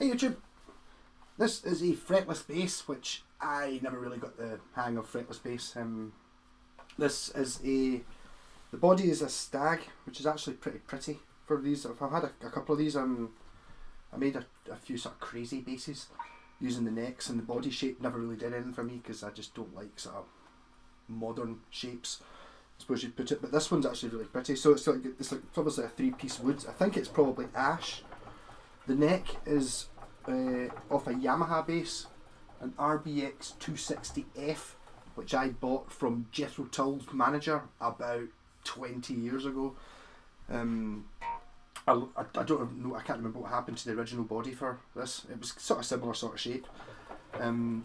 Hey YouTube, this is a fretless bass, which I never really got the hang of fretless bass. This is the body is a stag, which is actually pretty for these. I've had a couple of these. I made a few sort of crazy basses using the necks, and the body shape never really did anything for me because I just don't like sort of modern shapes, I suppose you'd put it. But this one's actually really pretty. So it's like obviously a 3-piece wood. I think it's probably ash. The neck is off a Yamaha bass, an RBX 260F, which I bought from Jethro Tull's manager about 20 years ago. I don't know, I can't remember what happened to the original body for this. It was sort of similar sort of shape. And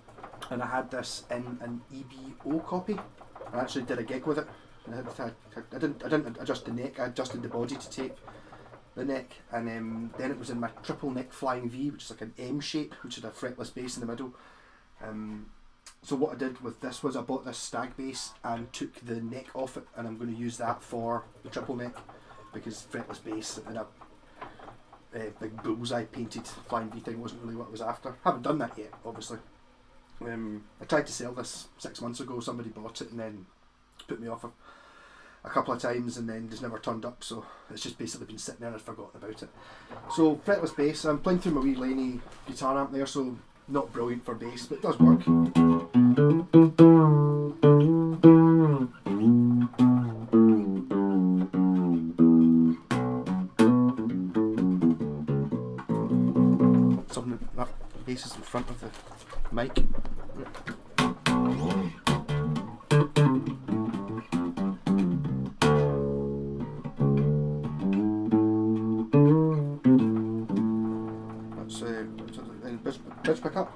I had this in an EBO copy. I actually did a gig with it. I didn't adjust the neck, I adjusted the body to take the neck, and then it was in my triple neck flying V, which is like an M shape, which had a fretless bass in the middle. So what I did with this was I bought this stag bass and took the neck off it, and I'm going to use that for the triple neck because fretless bass and a big bullseye painted flying V thing wasn't really what I was after. Haven't done that yet, obviously. I tried to sell this 6 months ago. Somebody bought it and then put me off a couple of times, and then just never turned up, so it's just basically been sitting there and I've forgotten about it. So fretless bass, I'm playing through my wee Laney guitar amp there, so not brilliant for bass, but it does work. Something that bass is in front of the mic. Bridge pickup.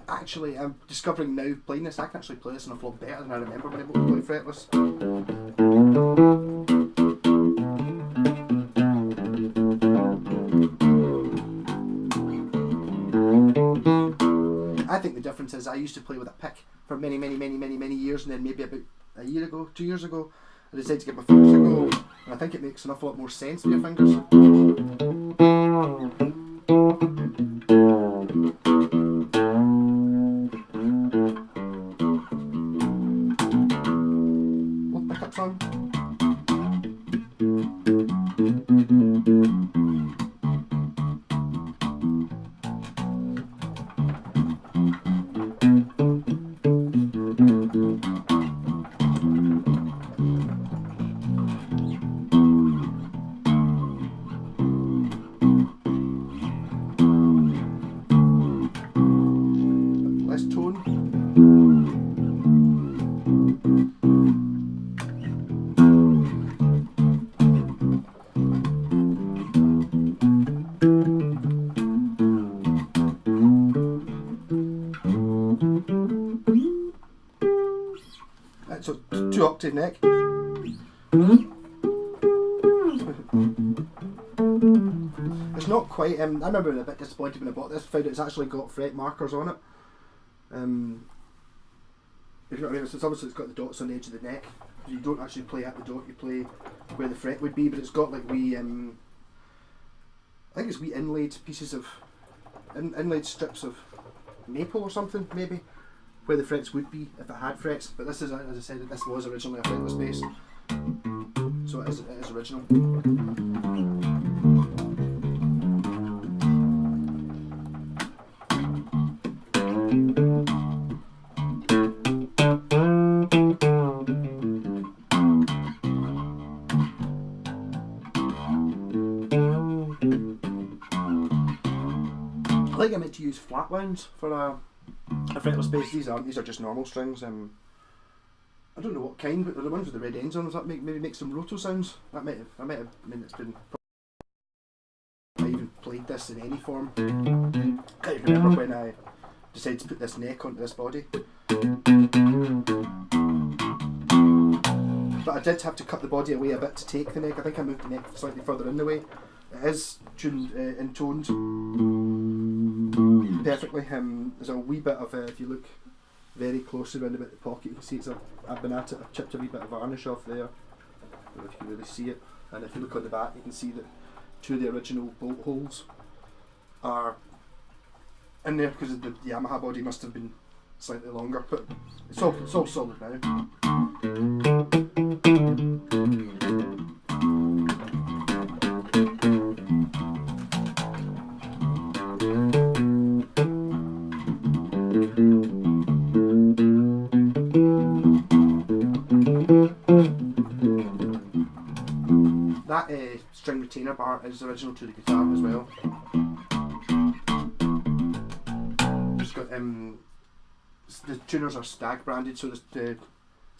Actually, I'm discovering now playing this, I can actually play this an awful lot better than I remember when I played fretless. I think the difference is I used to play with a pick for many years, and then maybe about a year ago, 2 years ago, I decided to get my fingers to go, and I think it makes an awful lot more sense with your fingers. Pickup song. Less tone. So 2 octave neck. It's not quite. I remember being a bit disappointed when I bought this. Found it's actually got fret markers on it. If you know what I mean. It's obviously it's got the dots on the edge of the neck. You don't actually play at the dot. You play where the fret would be, but it's got like wee. I think it's wee inlaid pieces of inlaid strips of maple or something maybe, where the frets would be if it had frets. But this is, as I said, this was originally a fretless bass, so it is original. I think I meant to use flat wounds for a fretless bass. These are just normal strings. I don't know what kind, but they're the ones with the red ends on them. That maybe make some roto sounds. I mean, it's been. I even played this in any form. I remember when I decided to put this neck onto this body. But I did have to cut the body away a bit to take the neck. I think I moved the neck slightly further in the way. It is tuned and toned perfectly. There's a wee bit of, if you look very closely around about the pocket, you can see I've been at it, I've chipped a wee bit of varnish off there. I don't know if you can really see it. And if you look on the back, you can see that 2 of the original bolt holes are in there because the Yamaha body must have been slightly longer, but it's all solid now. That string retainer bar is original to the guitar as well. It's got the tuners are Stag branded, so it's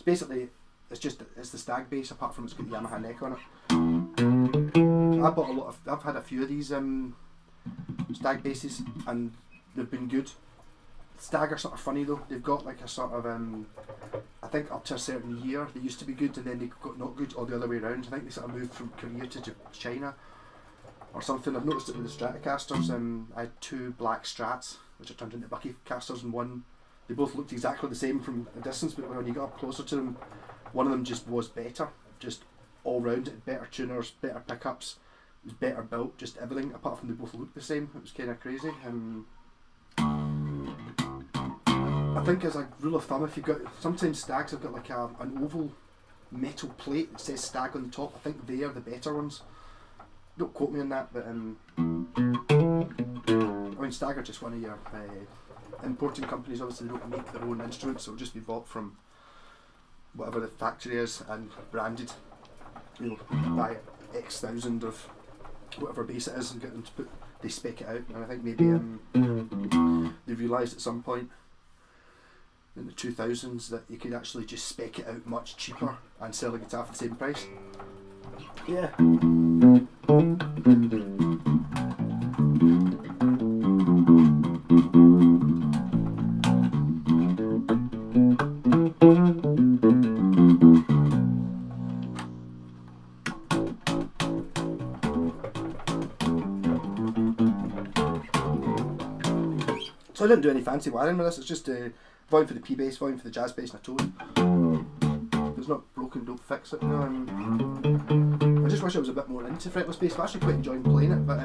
basically it's the Stag bass, apart from it's got the Yamaha neck on it. I've had a few of these Stag basses and they've been good. Stag are sort of funny though. They've got like a sort of I think up to a certain year they used to be good and then they got not good, or the other way around. I think they sort of moved from Korea to China or something. I've noticed it with the Stratocasters. I had 2 black Strats which I turned into Buckycasters, and one, they both looked exactly the same from a distance, but when you got up closer to them, one of them just was better, just all round. It, better tuners, better pickups, it was better built, just everything, apart from they both looked the same. It was kind of crazy. I think as a rule of thumb, if you've got, sometimes Stags have got like an oval metal plate that says Stag on the top. I think they are the better ones. Don't quote me on that, but I mean, Stag are just one of your importing companies. Obviously they don't make their own instruments, so it'll just be bought from whatever the factory is and branded. You know, buy X thousand of whatever bass it is and get them to put, they spec it out. And I think maybe they realised at some point in the 2000s that you could actually just spec it out much cheaper and sell a guitar for the same price. Yeah. So I didn't do any fancy wiring with this, it's just volume for the P bass, volume for the jazz bass and a tone. If it's not broken, don't fix it. I just wish I was a bit more into fretless bass. I'm actually quite enjoying playing it, but I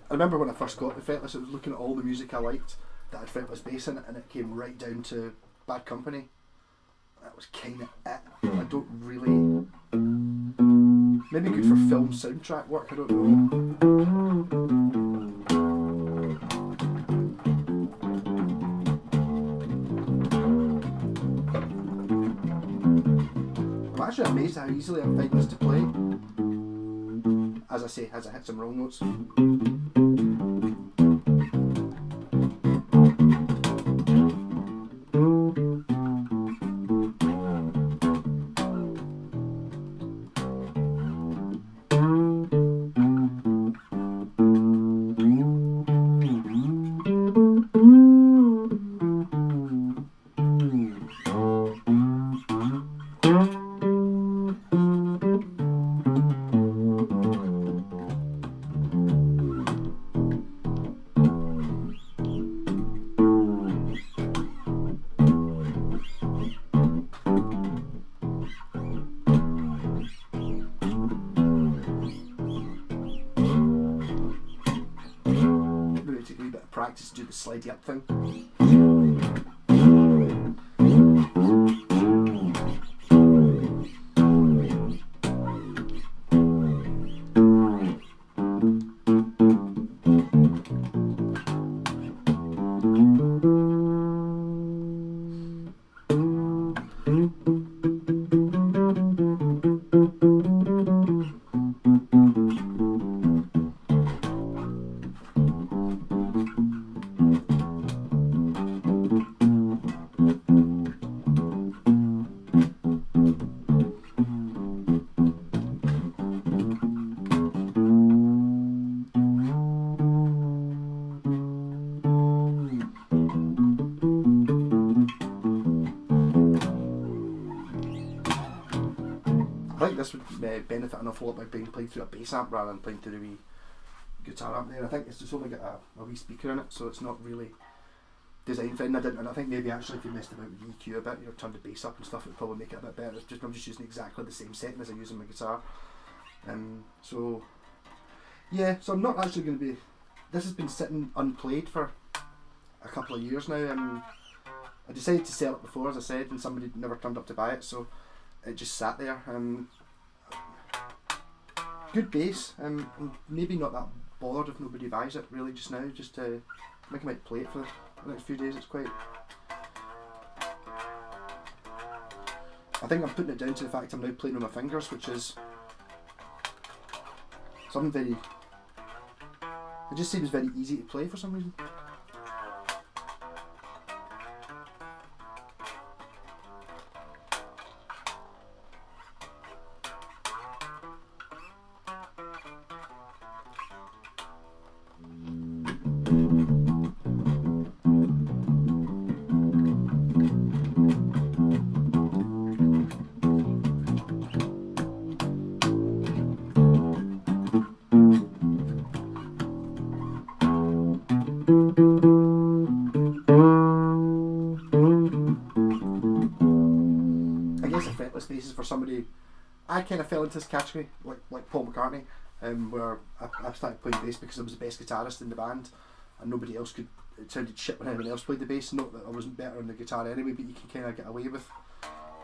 remember when I first got the fretless, I was looking at all the music I liked that had fretless bass in it, and it came right down to Bad Company. That was kind of it. I don't really... Maybe good for film soundtrack work, I don't know. I'm actually amazed how easily I'm finding this to play. As I say, as I hit some wrong notes. Practice to do the slidey up thing. this would benefit an awful lot by being played through a bass amp rather than playing through the wee guitar amp there. I think it's just only got a wee speaker in it, so it's not really designed for it. And I think maybe actually if you messed about with the EQ a bit, you turned the bass up and stuff, it would probably make it a bit better. I'm just using exactly the same setting as I use on my guitar. So yeah, so I'm not actually going to be. This has been sitting unplayed for a couple of years now. I decided to sell it before, as I said, and somebody never turned up to buy it, so it just sat there. Good bass, and maybe not that bothered if nobody buys it really just now. Just I think I might play it for the next few days. It's quite. I think I'm putting it down to the fact I'm now playing with my fingers, which is something very. It just seems very easy to play for some reason. Fretless basses for somebody. I kind of fell into this category like Paul McCartney, where I started playing bass because I was the best guitarist in the band, and nobody else could. It sounded shit when anyone else played the bass. Not that I wasn't better on the guitar anyway, but you can kind of get away with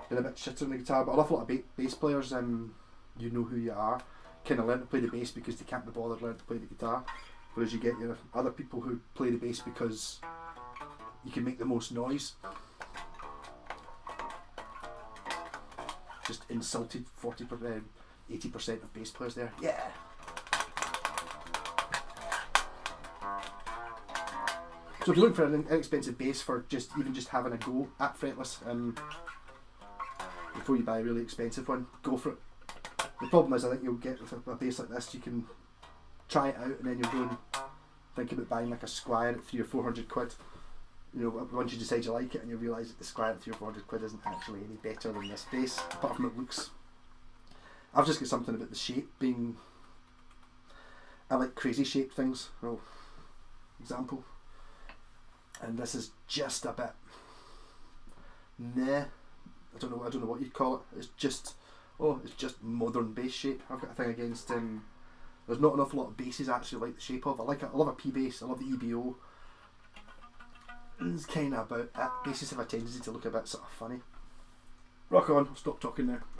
being a bit shitter on the guitar. But an awful lot of bass players, you know who you are, kind of learn to play the bass because they can't be bothered learn to play the guitar. Whereas you get your other people who play the bass because you can make the most noise. Just insulted 40%, 80% of bass players there. Yeah. So if you're looking for an inexpensive bass for just having a go at fretless, before you buy a really expensive one, go for it. The problem is, I think you'll get with a bass like this, you can try it out and then you'll go and think about buying like a Squire at 300 or 400 quid. You know, once you decide you like it and you realise that the Squire at 300 or 400 quid isn't actually any better than this bass, apart from it looks. I've just got something about the shape being. I like crazy shaped things. Well, example. And this is just a bit. Meh. I don't know what you'd call it. It's just modern bass shape. I've got a thing against. There's not an awful lot of basses I actually like the shape of. I love a P bass. I love the EBO. It's kind of about it. Basses have a tendency to look a bit sort of funny. Rock on. I'll stop talking now.